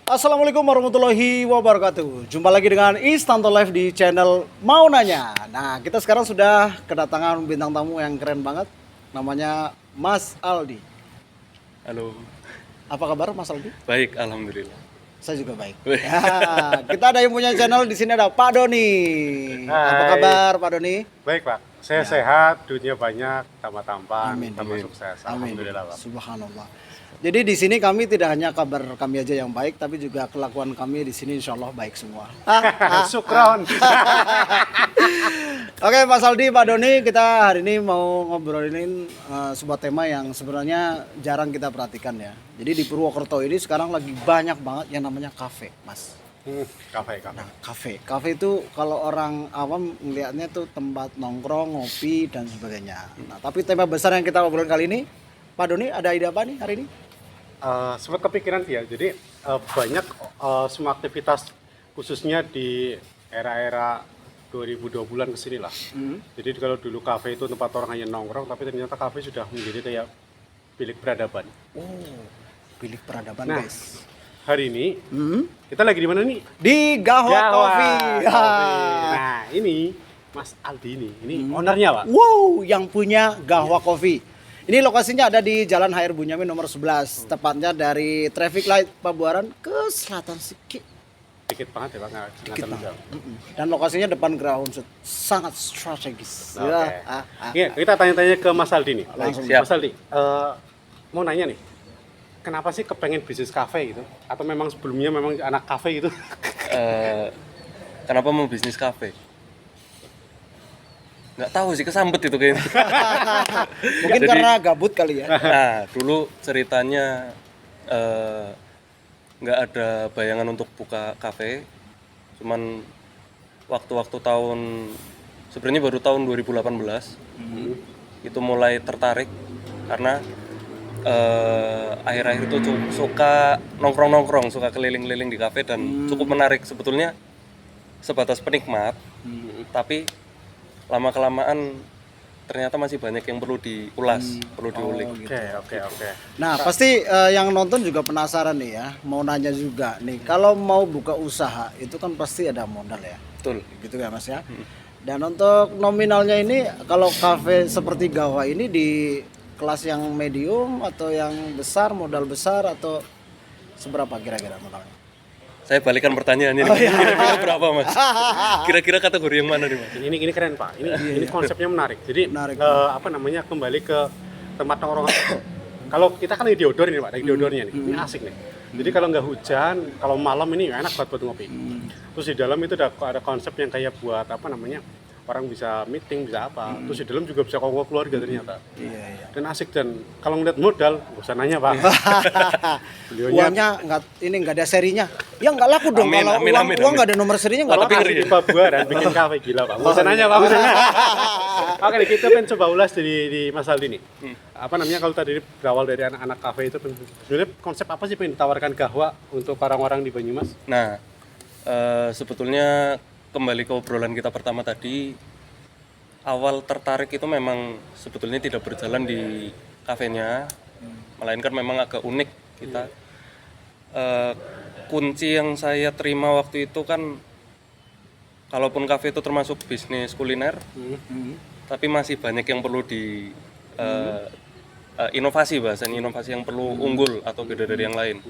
Assalamualaikum warahmatullahi wabarakatuh. Jumpa lagi dengan Istanto Live di channel Mau Nanya. Nah, kita sekarang sudah kedatangan bintang tamu yang keren banget. Namanya Mas Aldi. Halo. Apa kabar Mas Aldi? Baik, alhamdulillah. Saya juga baik. Baik. Ya, kita ada yang punya channel di sini, ada Pak Doni. Apa Hai. kabar Pak Doni? Baik Pak, saya sehat, duitnya banyak, tambah tampan, Amin. tambah Amin. sukses. Amin. Alhamdulillah Pak. Subhanallah. Jadi di sini kami tidak hanya kabar kami aja yang baik, tapi juga kelakuan kami di sini insya Allah baik semua. Syukron. Oke Mas Aldi, Pak Doni, kita hari ini mau ngobrolin sebuah tema yang sebenarnya jarang kita perhatikan ya. Jadi di Purwokerto ini sekarang lagi banyak banget yang namanya kafe, Mas. Kafe. Nah, kafe itu kalau orang awam melihatnya tuh tempat nongkrong, ngopi dan sebagainya. Nah, tapi tema besar yang kita ngobrolin kali ini, Pak Doni ada ide apa nih hari ini? Sempat kepikiran ya, jadi banyak semua aktivitas khususnya di era-era 2020-an kesini lah. Jadi kalau dulu kafe itu tempat orang hanya nongkrong, tapi ternyata kafe sudah menjadi kayak bilik peradaban. Oh, bilik peradaban Nah, guys. hari ini kita lagi di mana nih? Di Gahwa Coffee. Nah ini Mas Aldi ini ownernya Pak. Wow, yang punya Gahwa Coffee. Ini lokasinya ada di Jalan HR Bunyamin nomor 11, tepatnya dari traffic light Pabuaran ke selatan sedikit. Dikit banget ya Pak, nggak Dikit terlalu banget. jauh. Dan lokasinya depan ground shoot. Sangat strategis. Oke. Ya, Kita tanya-tanya ke Mas Aldi nih. Langsung. Siap. Mas Aldi, mau nanya nih, kenapa sih kepengen bisnis kafe gitu? Atau memang sebelumnya memang anak kafe gitu? Kenapa mau bisnis kafe? Nggak tahu sih, kesambet itu kayaknya. Mungkin Jadi- karena gabut kali ya. Nah, dulu ceritanya nggak ada bayangan untuk buka kafe. Cuman waktu-waktu sebenarnya baru tahun 2018 itu mulai tertarik karena akhir-akhir itu suka nongkrong-nongkrong, suka keliling-keliling di kafe dan cukup menarik sebetulnya sebatas penikmat, tapi lama-kelamaan ternyata masih banyak yang perlu diulas, perlu diulik. Oke. Nah, pasti yang nonton juga penasaran nih ya. Mau nanya juga nih, kalau mau buka usaha itu kan pasti ada modal ya. Betul. Gitu ya Mas ya. Dan untuk nominalnya ini kalau kafe seperti Gahwa ini di kelas yang medium atau yang besar, modal besar atau seberapa kira-kira modalnya? Saya balikan pertanyaannya nih. Kira-kira berapa, Mas? Kira-kira kategori yang mana nih, Mas? Ini keren Pak. Ini konsepnya menarik. Jadi Menarik. kembali ke tempat nongkrong. Kalau kita kan lagi diodor nih Pak, lagi diodornya nih. Ini asik nih. Jadi kalau nggak hujan, kalau malam ini enak buat ngopi. Terus di dalam itu ada konsep yang kayak buat orang bisa meeting, bisa apa. Terus di dalam juga bisa kongko keluarga ternyata. Iya. Dan asik, dan kalau ngeliat modal, nggak usah nanya Pak. Beliaunya Uangnya nggak ada serinya. Ya nggak laku dong Amin, kalau amin, uang amin, uang amin. nggak ada nomor serinya nggak kalau laku. asik di Pabuaran bikin kafe gila Pak. Nggak usah nanya Pak. nggak usah nanya. Oke, kita pengen coba ulas di Mas Aldi nih. Kalau tadi berawal dari anak-anak kafe itu, sebenarnya konsep apa sih pengen ditawarkan Gahwa untuk orang-orang di Banyumas? Nah, sebetulnya kembali ke obrolan kita pertama tadi, awal tertarik itu memang sebetulnya tidak berjalan di kafenya, melainkan memang agak unik kita. Kunci yang saya terima waktu itu kan, kalaupun kafe itu termasuk bisnis kuliner, tapi masih banyak yang perlu di inovasi, bahasanya inovasi yang perlu unggul atau beda dari yang lain.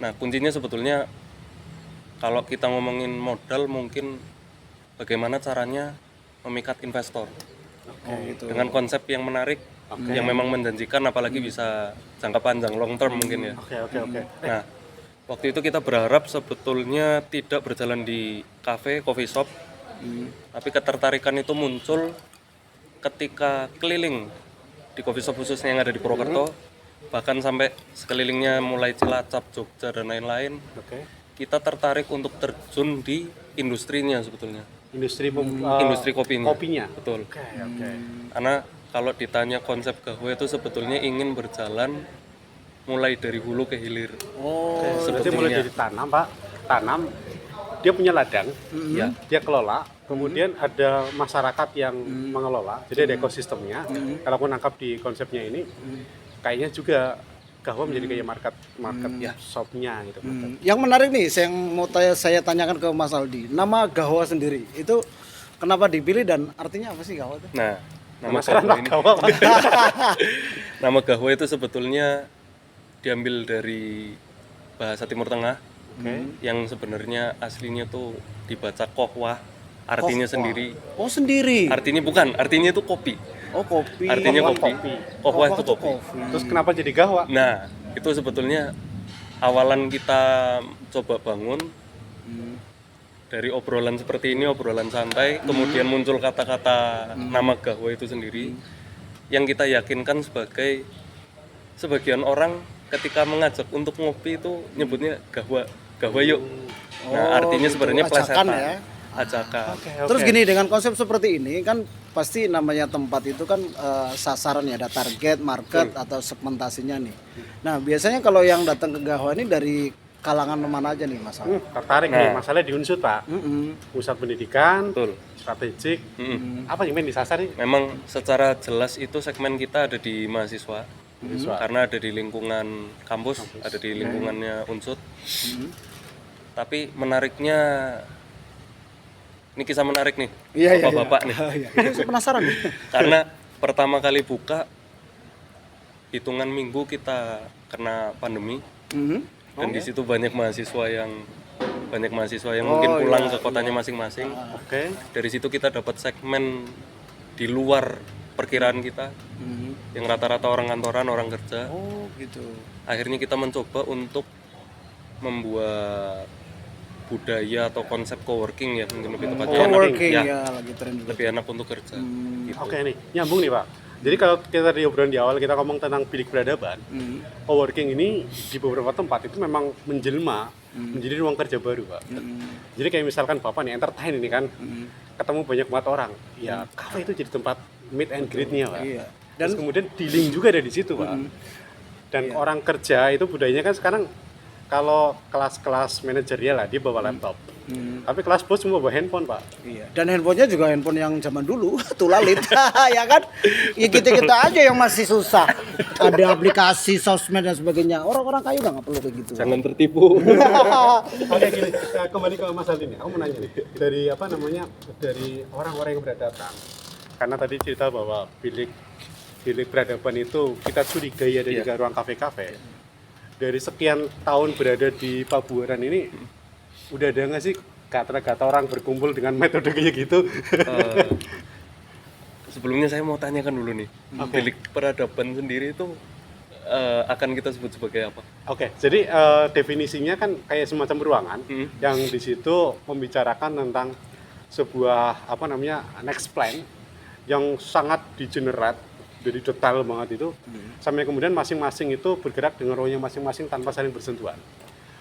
Nah, kuncinya sebetulnya kalau kita ngomongin modal, mungkin bagaimana caranya memikat investor Gitu. dengan konsep yang menarik, yang memang menjanjikan, apalagi bisa jangka panjang, long term mungkin ya. Oke. Nah, waktu itu kita berharap sebetulnya tidak berjalan di cafe, coffee shop, tapi ketertarikan itu muncul ketika keliling di coffee shop khususnya yang ada di Purwokerto, bahkan sampai sekelilingnya mulai Cilacap, Jogja dan lain-lain. Oke. Kita tertarik untuk terjun di industrinya sebetulnya, Industri industri kopinya. kopinya. Betul. Oke. Karena kalau ditanya konsep Gahwa itu sebetulnya ingin berjalan mulai dari hulu ke hilir. Oh, Berarti mulai dari tanam Pak, dia punya ladang, Ya. dia kelola, kemudian ada masyarakat yang mengelola, jadi ada ekosistemnya. Kalaupun nangkap di konsepnya ini, kayaknya juga Gawa menjadi kayak market shopnya gitu. Yang menarik nih, saya tanyakan ke Mas Aldi, nama Gawa sendiri itu kenapa dipilih dan artinya apa sih Gawa itu? Nah, nama Penasaran Gawa lah ini, Gawa, Pak. nama Gawa itu sebetulnya diambil dari bahasa Timur Tengah, yang sebenarnya aslinya tuh dibaca kohwah, artinya Kohwah. sendiri. Oh sendiri. Artinya itu kopi. Oh kopi. Artinya Kohwah kopi. kopi. Kohwah itu tuh kopi. Terus kenapa jadi Gawa? Nah, itu sebetulnya awalan kita coba bangun dari obrolan seperti ini, obrolan santai, kemudian muncul kata-kata nama Gawa itu sendiri, yang kita yakinkan sebagai sebagian orang ketika mengajak untuk ngopi itu nyebutnya Gawa yuk. Nah, artinya gitu. sebenarnya Ajakan plesetan. ya. Ajakan. Terus gini, dengan konsep seperti ini kan pasti namanya tempat itu kan sasaran ya, ada target market atau segmentasinya nih. Nah biasanya kalau yang datang ke Gawa ini dari kalangan mana aja nih Mas Aldi? Tertarik nih, masalahnya di Unsut, Pak. Pusat pendidikan, Betul. strategik. Apa yang main disasar nih? Memang secara jelas itu segmen kita ada di mahasiswa. Karena ada di lingkungan kampus, ada di lingkungannya Unsut. Tapi menariknya, ini kisah menarik nih, bapak-bapak nih. Ini saya penasaran nih. Karena pertama kali buka, hitungan minggu kita kena pandemi, dan di situ banyak mahasiswa yang mungkin pulang ke kotanya masing-masing. Dari situ kita dapat segmen di luar perkiraan kita, yang rata-rata orang kantoran, orang kerja. Oh gitu. Akhirnya kita mencoba untuk membuat budaya atau konsep coworking ya, mungkin lebih tepatnya Coworking ya, ya lagi tren juga. lebih enak untuk kerja. Gitu. Oke nih, nyambung nih Pak. Jadi kalau kita di obrolan di awal kita ngomong tentang bilik peradaban, coworking ini di beberapa tempat itu memang menjelma menjadi ruang kerja baru Pak. Jadi kayak misalkan Bapak nih entertain ini kan, ketemu banyak banget orang, ya kafe itu jadi tempat meet and greet-nya Pak. Iya. Dan kemudian dealing juga ada di situ Pak. Dan orang kerja itu budayanya kan sekarang kalau kelas-kelas manajerial lah dia bawa laptop. Tapi kelas bos semua bawa handphone Pak. Iya. Dan handphonenya juga handphone yang zaman dulu, tulalit, ya kan? Ya kita aja yang masih susah. Ada aplikasi sosmed dan sebagainya. Orang-orang kaya udah nggak perlu kayak gitu. Jangan tertipu. Oke gini, kembali ke Mas Aldi nih. Aku mau nanya nih, dari dari orang-orang yang berdatang. Karena tadi cerita bahwa bilik peradaban itu kita curigai ada juga ruang kafe-kafe. Dari sekian tahun berada di Pabuaran ini, udah ada nggak sih kata-kata orang berkumpul dengan metode kayak gitu? Sebelumnya saya mau tanyakan dulu nih, bilik peradaban sendiri itu akan kita sebut sebagai apa? Oke, jadi definisinya kan kayak semacam ruangan yang di situ membicarakan tentang sebuah next plan yang sangat digenerate, jadi detail banget itu, sampai kemudian masing-masing itu bergerak dengan rohnya masing-masing tanpa saling bersentuhan.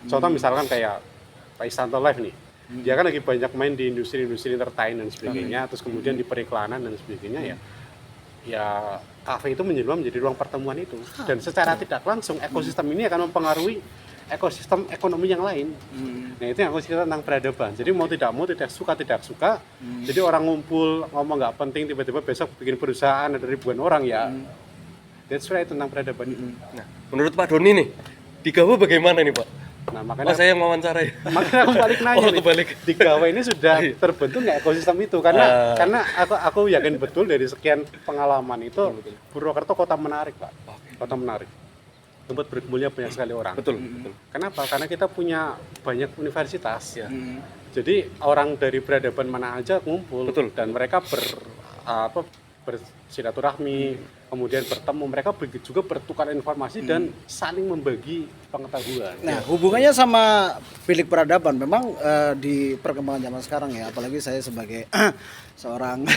Contoh misalkan kayak Pak Istanto Live nih, dia kan lagi banyak main di industri-industri entertain dan sebagainya, terus kemudian di periklanan dan sebagainya ya kafe itu menjelma menjadi ruang pertemuan itu, dan secara tidak langsung ekosistem ini akan mempengaruhi ekosistem ekonomi yang lain. Nah itu yang aku cerita tentang peradaban. Jadi mau tidak suka, jadi orang ngumpul ngomong nggak penting, tiba-tiba besok bikin perusahaan ada ribuan orang ya. That's right, tentang peradaban itu. Nah, menurut Pak Doni nih, di Gawa bagaimana nih Pak? Nah makanya Saya yang wawancarai. makanya aku balik nanya nih, kebalik. di Gawa ini sudah terbentuk nggak ekosistem itu? Karena aku yakin betul dari sekian pengalaman itu, Purwokerto kota menarik Pak, kota menarik. Tempat berkumpulnya banyak sekali orang. Betul. Kenapa? Karena kita punya banyak universitas. Jadi orang dari peradaban mana aja ngumpul. Dan mereka bersilaturahmi, kemudian bertemu, mereka juga bertukar informasi dan saling membagi pengetahuan. Nah, hubungannya sama bilik peradaban memang di perkembangan zaman sekarang ya, apalagi saya sebagai seorang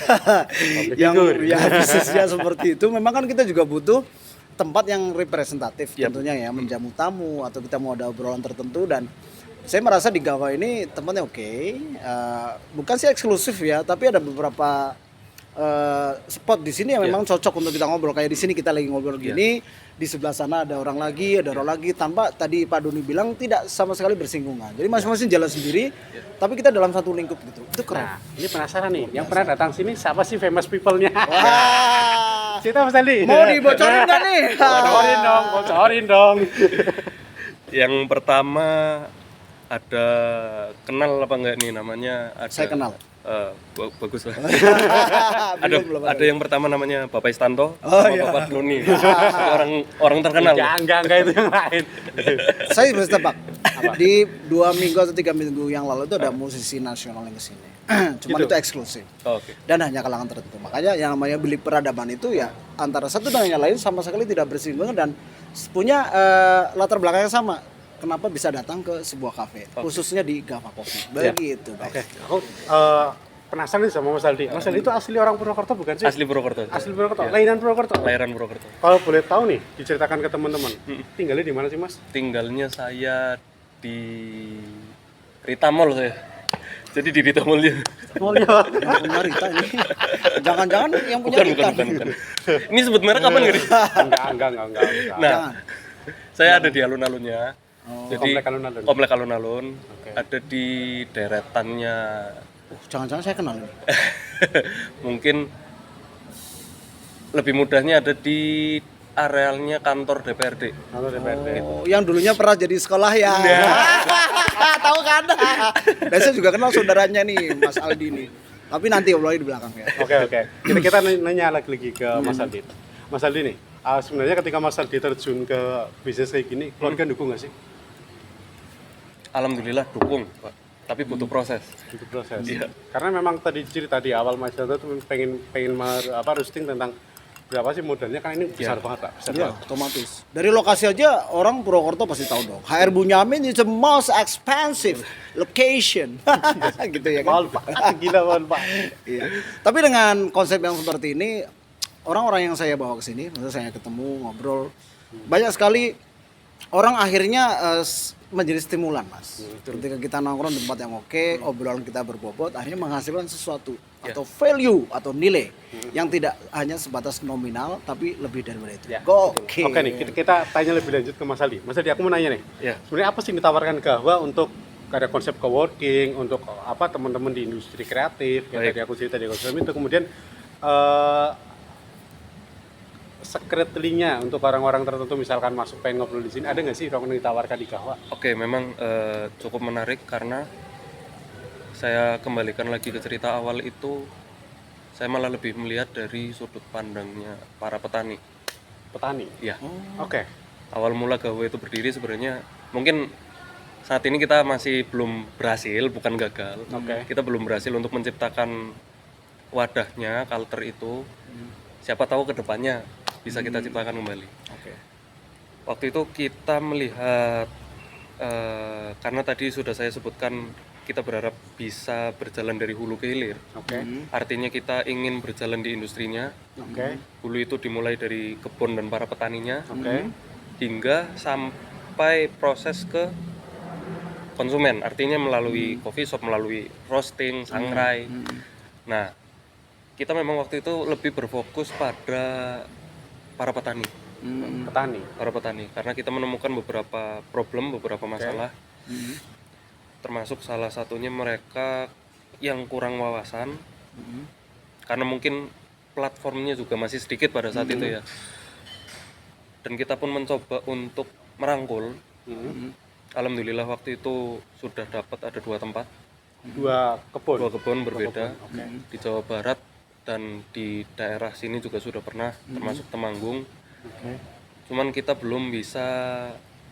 yang bisnisnya seperti itu, memang kan kita juga butuh tempat yang representatif tentunya ya, menjamu tamu atau kita mau ada obrolan tertentu, dan saya merasa di Gawa ini tempatnya oke. Bukan sih eksklusif ya, tapi ada beberapa spot di sini yang memang cocok untuk kita ngobrol. Kayak di sini kita lagi ngobrol gini, di sebelah sana ada orang lagi, tanpa tadi Pak Doni bilang tidak sama sekali bersinggungan. Jadi masing-masing jalan sendiri, tapi kita dalam satu lingkup gitu. Itu keren. Nah, ini penasaran nih, yang pernah datang sini siapa sih famous people-nya? Wah. cerita Mas Aldi. Mau dibocorin nggak nih? Bocorin dong. Yang pertama ada kenal apa enggak nih namanya? Saya kenal. Bagus lah. Belum ada yang pertama namanya Bapak Istanto Oh, sama iya. Bapak Nuni. orang terkenal. Enggak itu yang lain. Saya bisa tebak. Di 2 minggu atau 3 minggu yang lalu itu ada musisi nasional yang kesini. Cuman Gitu? itu eksklusif. Oh, oke. Dan hanya kalangan tertentu. Makanya yang namanya bilik peradaban itu ya antara satu dengan yang lain sama sekali tidak bersinggungan dan punya latar belakang yang sama. Kenapa bisa datang ke sebuah kafe, khususnya di Gava Coffee. Begitu, guys. Oke, aku penasaran nih sama Mas Aldi. Mas Aldi itu asli orang Purwokerto bukan sih? Asli Purwokerto. Asli Purwokerto. Lahiran Purwokerto. Lahiran Purwokerto. Kalau boleh tahu nih, diceritakan ke teman-teman. Tinggalnya di mana sih, Mas? Tinggalnya saya di Ritamol saya. Jadi di Ritamolnya. Mulya. Yang punya Rita ini. Jangan-jangan yang punya Rita. Bukan. Ini sebut merek kapan nggak nih? Enggak. Nah, Jangan. saya ada di alun-alunnya. Jadi Komplek Alun-Alun. Komplek alun-alun. Oke. Ada di deretannya. Jangan-jangan saya kenal ini. Mungkin lebih mudahnya ada di arealnya kantor DPRD. Kalau DPRD. Oh, yang dulunya pernah jadi sekolah ya. Tahu kan? Dan saya juga kenal saudaranya nih, Mas Aldi nih. Tapi nanti obrolin di belakang ya. Oke. Kita nanya lagi ke Mas Aldi. Mas Aldi nih, sebenarnya ketika Mas Aldi terjun ke bisnis kayak gini, keluarga dukung nggak sih? Alhamdulillah dukung, Pak. Tapi butuh proses. Itu proses. Iya. Karena memang tadi cerita di awal Mas Aldi tuh pengen roasting tentang berapa sih modalnya, kan ini besar banget Pak, besar Iya, banget. otomatis. Dari lokasi aja orang Purwokerto pasti tahu dong. HR Bunyamin is the most expensive location. Gitu ya kan? Mahal Pak, gila mahal Pak. Iya. Tapi dengan konsep yang seperti ini, orang-orang yang saya bawa ke sini, maksudnya saya ketemu, ngobrol, banyak sekali orang akhirnya menjadi stimulan, Mas. Ketika kita nongkrong di tempat yang oke, obrolan kita berbobot, akhirnya menghasilkan sesuatu atau value atau nilai yang tidak hanya sebatas nominal, tapi lebih daripada itu. Ya, Oke. Oke nih, kita tanya lebih lanjut ke Mas Aldi. Mas Aldi, aku mau nanya nih. Ya. Sebenarnya apa sih yang ditawarkan Gahwa untuk ada konsep coworking, untuk apa teman-teman di industri kreatif, kayak Baik. tadi aku cerita di ekosistem itu, kemudian secretly-nya untuk orang-orang tertentu misalkan masuk pengen ngobrol di sini, ada nggak sih ruangan yang ditawarkan di Gahwa? Oke, memang cukup menarik karena saya kembalikan lagi ke cerita awal itu, saya malah lebih melihat dari sudut pandangnya para petani. Petani. Ya, Oke. awal mula Gawe itu berdiri sebenarnya mungkin saat ini kita masih belum berhasil, bukan gagal. Oke. Kita belum berhasil untuk menciptakan wadahnya, culture itu. Siapa tahu kedepannya bisa kita ciptakan kembali. Oke. Waktu itu kita melihat karena tadi sudah saya sebutkan kita berharap bisa berjalan dari hulu ke hilir. Oke. Artinya kita ingin berjalan di industrinya. Oke. Hulu itu dimulai dari kebun dan para petaninya Oke. hingga sampai proses ke konsumen. Artinya melalui coffee shop, melalui roasting, sangrai. Nah, kita memang waktu itu lebih berfokus pada para petani. Petani. Para petani karena kita menemukan beberapa problem, beberapa masalah. Termasuk salah satunya mereka yang kurang wawasan karena mungkin platformnya juga masih sedikit pada saat itu ya, dan kita pun mencoba untuk merangkul. Alhamdulillah waktu itu sudah dapat ada 2 tempat, Dua dua kebun. kebun berbeda di Jawa Barat dan di daerah sini juga sudah pernah, termasuk Temanggung. Cuman kita belum bisa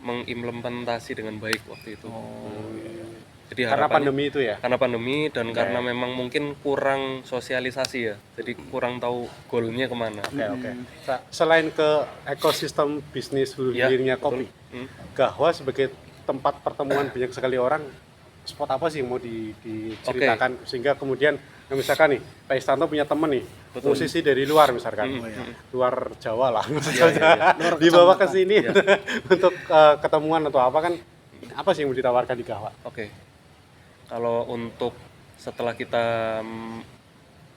mengimplementasi dengan baik waktu itu. Jadi Karena harapannya- pandemi itu ya. karena pandemi dan karena memang mungkin kurang sosialisasi ya, jadi kurang tahu goalnya kemana. Oke. Selain ke ekosistem bisnis hulu Ya, hilirnya betul. kopi, Gahwa sebagai tempat pertemuan banyak sekali orang, spot apa sih yang mau diceritakan sehingga kemudian misalkan nih Pak Istanto punya temen nih musisi dari luar misalkan, luar Jawa lah, dibawa ke sini untuk ketemuan atau apa, kan apa sih yang mau ditawarkan di Gahwa? Oke. Kalau untuk setelah kita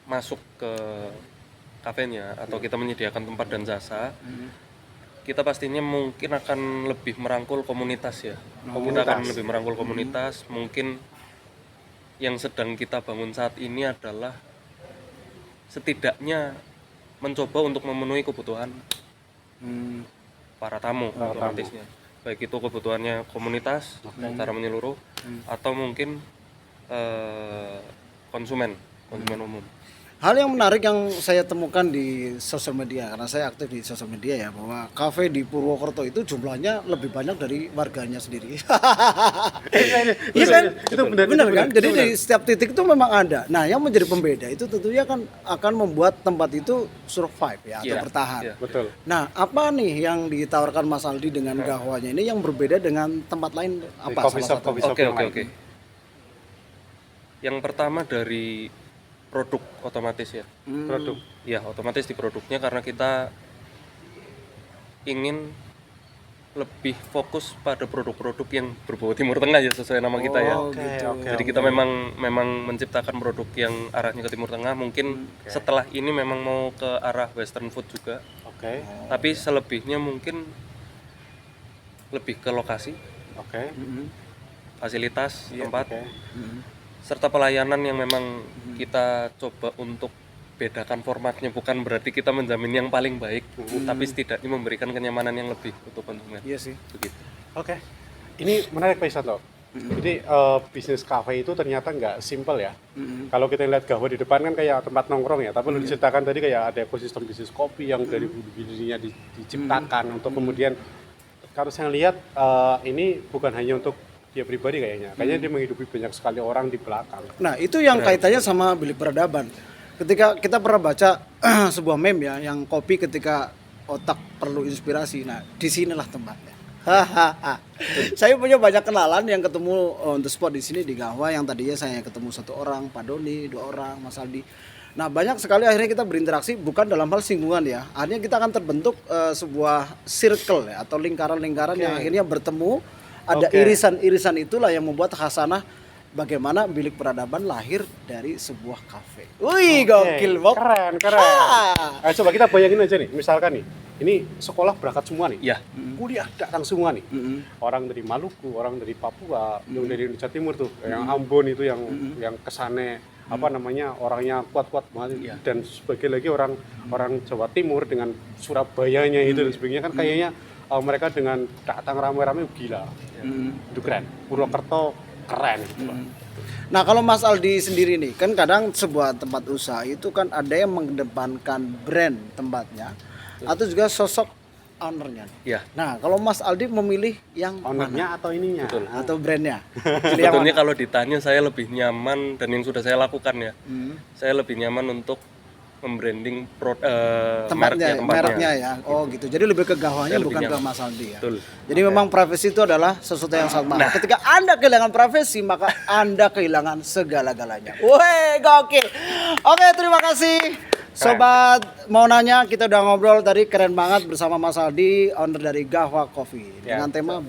masuk ke kafenya atau kita menyediakan tempat dan jasa, kita pastinya mungkin akan lebih merangkul komunitas ya. Kita akan lebih merangkul komunitas. Mungkin yang sedang kita bangun saat ini adalah setidaknya mencoba untuk memenuhi kebutuhan para tamu otomatisnya. Baik itu kebutuhannya komunitas secara menyeluruh atau mungkin konsumen umum. Hal yang menarik yang saya temukan di sosial media, karena saya aktif di sosial media ya, bahwa kafe di Purwokerto itu jumlahnya lebih banyak dari warganya sendiri. Iya kan? Itu benar kan? Jadi di setiap titik itu memang ada. Nah, yang menjadi pembeda itu tentunya kan akan membuat tempat itu survive ya atau Iya, bertahan. iya. Betul. Nah, apa nih yang ditawarkan Mas Aldi dengan gahwanya ini yang berbeda dengan tempat lain Di apa coffee salah shop, satu? coffee shop yang lain. Oke. Yang pertama dari produk otomatis ya. Produk. Ya, otomatis di produknya karena kita ingin lebih fokus pada produk-produk yang berbau Timur Tengah ya sesuai nama kita ya. Oke. Jadi kita memang menciptakan produk yang arahnya ke Timur Tengah. Mungkin setelah ini memang mau ke arah Western food juga. Oke. Tapi selebihnya mungkin lebih ke lokasi, Oke. fasilitas tempat, Oke. serta pelayanan yang memang kita coba untuk bedakan formatnya. Bukan berarti kita menjamin yang paling baik, tapi setidaknya memberikan kenyamanan yang lebih untuk konsumen. Iya sih. Begitu. Oke. Ini menarik Pak Isanto. Jadi bisnis kafe itu ternyata nggak simple ya. Kalau kita lihat Gahwa di depan kan kayak tempat nongkrong ya, tapi lu diceritakan tadi kayak ada ekosistem bisnis kopi yang dari bulu-bulunya diciptakan untuk kemudian kalau saya lihat ini bukan hanya untuk dia pribadi kayaknya dia menghidupi banyak sekali orang di belakang. Nah, itu yang kaitannya sama bilik peradaban. Ketika kita pernah baca sebuah meme ya, yang kopi ketika otak perlu inspirasi. Nah, disinilah tempatnya. Hahaha. Saya punya banyak kenalan yang ketemu on the spot di sini di Gahwa, yang tadinya saya ketemu 1 orang, Pak Doni, 2 orang, Mas Aldi. Nah, banyak sekali akhirnya kita berinteraksi bukan dalam hal singgungan ya. Akhirnya kita akan terbentuk sebuah circle ya, atau lingkaran-lingkaran yang akhirnya bertemu. Ada irisan-irisan itulah yang membuat khasanah bagaimana bilik peradaban lahir dari sebuah kafe. Wih, gokil, Bob. Keren. Ayo coba kita bayangin aja nih, misalkan nih, ini sekolah berangkat semua nih. Ya. Kuliah datang semua nih. Orang dari Maluku, orang dari Papua, yang dari Indonesia Timur tuh, yang Ambon itu yang kesane orangnya kuat-kuat banget, dan sebagai lagi orang Jawa Timur dengan Surabayanya itu dan sebagainya kan kayaknya mereka dengan datang rame-rame gila. Itu keren. Purwokerto keren gitu, Pak. Nah, kalau Mas Aldi sendiri nih, kan kadang sebuah tempat usaha itu kan ada yang mengedepankan brand tempatnya atau juga sosok ownernya. Ya. Nah, kalau Mas Aldi memilih yang Ownernya atau ininya? mana? Atau brandnya? Pilih yang Sebetulnya mana? kalau ditanya saya lebih nyaman dan yang sudah saya lakukan ya. Saya lebih nyaman untuk membranding mereknya ya. Oh gitu. Jadi lebih ke Gahwanya Saya lebih bukan ke nyaman. Mas Aldi ya. Betul. Jadi memang privasi itu adalah sesuatu yang sangat mahal. Ketika Anda kehilangan privasi, maka Anda kehilangan segala-galanya. Wih, gokil. Oke, terima kasih. Sobat mau nanya, kita udah ngobrol tadi keren banget bersama Mas Aldi, owner dari Gahwa Coffee. Dengan tema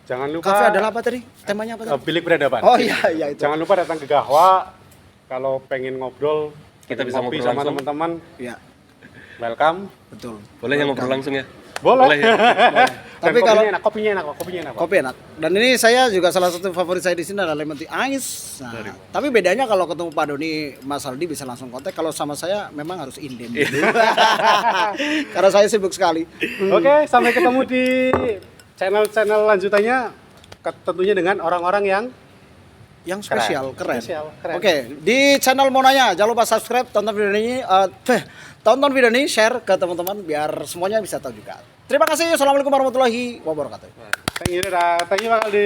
Jangan lupa kafe adalah apa tadi? Temanya apa tadi? bilik peradaban. Oh iya itu. Jangan lupa datang ke Gahwa kalau pengen ngobrol, Kita bisa ngopi ngobrol sama langsung. teman-teman. Ya, Welcome. betul. Boleh yang ngobrol langsung ya? Boleh. Boleh ya? Dan Tapi kalau kopinya enak, Pak. kopi enak. Dan ini saya juga salah satu favorit saya di sini adalah lemon tea ice. Nah, tapi bedanya kalau ketemu Pak Doni, Mas Aldi bisa langsung kontak. Kalau sama saya memang harus inden. Karena saya sibuk sekali. Oke, sampai ketemu di channel-channel lanjutannya, tentunya dengan orang-orang yang Spesial, keren. Keren. Oke, di channel mau nanya, jangan lupa subscribe, tonton video ini, share ke teman-teman biar semuanya bisa tahu juga. Terima kasih. Assalamualaikum warahmatullahi wabarakatuh. Thank you, Pak Aldi.